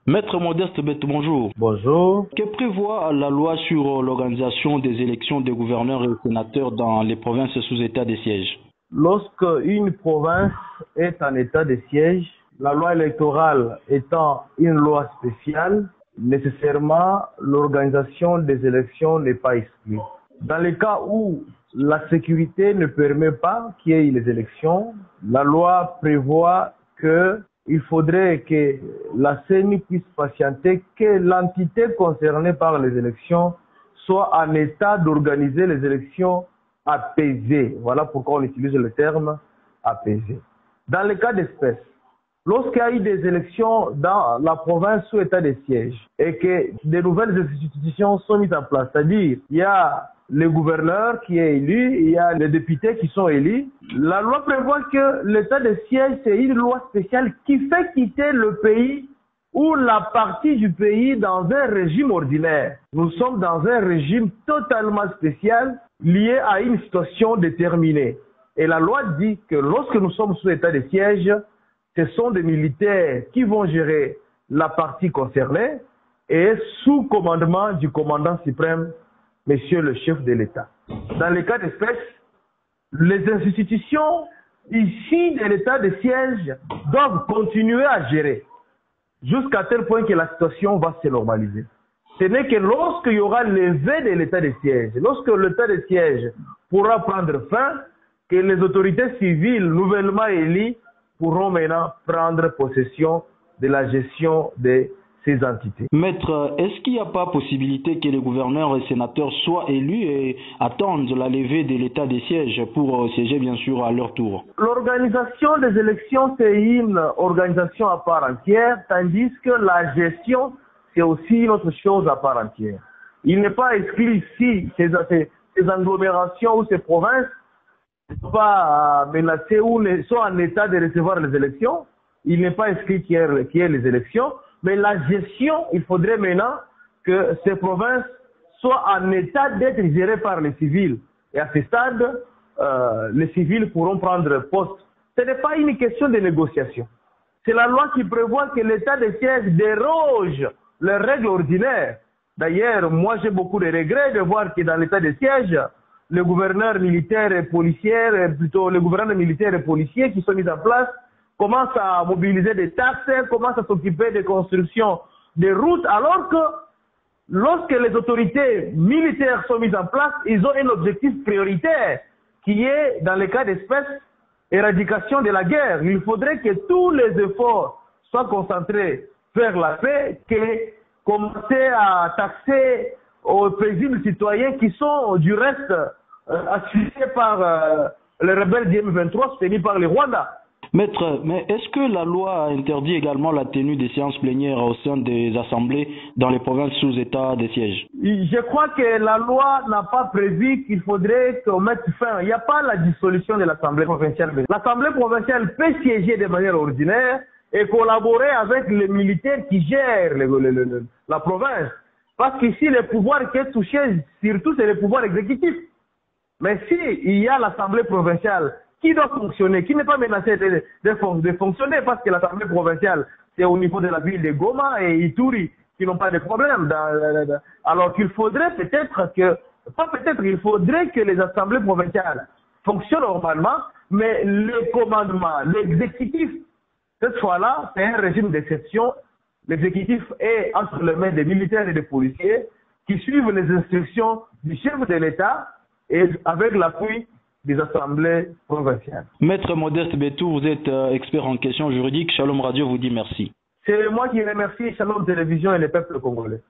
Maître Modeste Betou, bonjour. Bonjour. Que prévoit la loi sur l'organisation des élections des gouverneurs et sénateurs dans les provinces sous état de siège? Lorsque une province est en état de siège, la loi électorale étant une loi spéciale, nécessairement l'organisation des élections n'est pas exclue. Dans les cas où la sécurité ne permet pas qu'il y ait les élections, la loi prévoit qu'il faudrait que la CENI puisse patienter que l'entité concernée par les élections soit en état d'organiser les élections apaisées. Voilà pourquoi on utilise le terme apaisé. Dans le cas d'espèce, lorsqu'il y a eu des élections dans la province sous état de siège et que de nouvelles institutions sont mises en place, c'est-à-dire il y a le gouverneur qui est élu, il y a les députés qui sont élus, la loi prévoit que l'état de siège, c'est une loi spéciale qui fait quitter le pays ou la partie du pays dans un régime ordinaire. Nous sommes dans un régime totalement spécial lié à une situation déterminée. Et la loi dit que lorsque nous sommes sous état de siège, ce sont des militaires qui vont gérer la partie concernée et sous commandement du commandant suprême, Monsieur le chef de l'État. Dans le cas d'espèce, les institutions ici de l'état de siège doivent continuer à gérer jusqu'à tel point que la situation va se normaliser. Ce n'est que lorsqu'il y aura levée de l'état de siège, lorsque l'état de siège pourra prendre fin, que les autorités civiles nouvellement élues pourront maintenant prendre possession de la gestion de ces entités. Maître, est-ce qu'il n'y a pas possibilité que les gouverneurs et sénateurs soient élus et attendent la levée de l'état de siège pour siéger bien sûr à leur tour? L'organisation des élections, c'est une organisation à part entière, tandis que la gestion, c'est aussi une autre chose à part entière. Il n'est pas exclu si ces agglomérations ou ces provinces ne sont pas menacées ou sont en état de recevoir les élections. Il n'est pas exclu qu'il y ait les élections. Mais la gestion, il faudrait maintenant que ces provinces soient en état d'être gérées par les civils. Et à ce stade, les civils pourront prendre poste. Ce n'est pas une question de négociation. C'est la loi qui prévoit que l'état de siège déroge les règles ordinaires. D'ailleurs, moi j'ai beaucoup de regrets de voir que dans l'état de siège, les gouverneurs militaires et policiers, plutôt les gouverneurs militaires et policiers qui sont mis en place, commencent à mobiliser des taxes, commencent à s'occuper de construction des routes, alors que lorsque les autorités militaires sont mises en place, ils ont un objectif prioritaire qui est, dans le cas d'espèce, éradication de la guerre. Il faudrait que tous les efforts soient concentrés vers la paix, que commencer à taxer aux paisibles citoyens qui sont du reste asphyxiés par les rebelles du M23 soutenus par les Rwandais. Maître, mais est-ce que la loi interdit également la tenue des séances plénières au sein des assemblées dans les provinces sous état de siège? Je crois que la loi n'a pas prévu qu'il faudrait qu'on mette fin. Il n'y a pas la dissolution de l'Assemblée provinciale. L'Assemblée provinciale peut siéger de manière ordinaire et collaborer avec les militaires qui gèrent la province. Parce qu'ici, le pouvoir qui est touché, surtout, c'est le pouvoir exécutif. Mais si il y a l'Assemblée provinciale qui doit fonctionner, qui n'est pas menacé de fonctionner, parce que l'Assemblée provinciale, c'est au niveau de la ville de Goma et Ituri qui n'ont pas de problème. Alors qu'il faudrait il faudrait que les assemblées provinciales fonctionnent normalement, mais le commandement, l'exécutif, cette fois-là, c'est un régime d'exception. L'exécutif est entre les mains des militaires et des policiers qui suivent les instructions du chef de l'État et avec l'appui des assemblées provinciales. Maître Modeste Betou, vous êtes expert en questions juridiques. Shalom Radio vous dit merci. C'est moi qui remercie Shalom Télévision et le peuple congolais.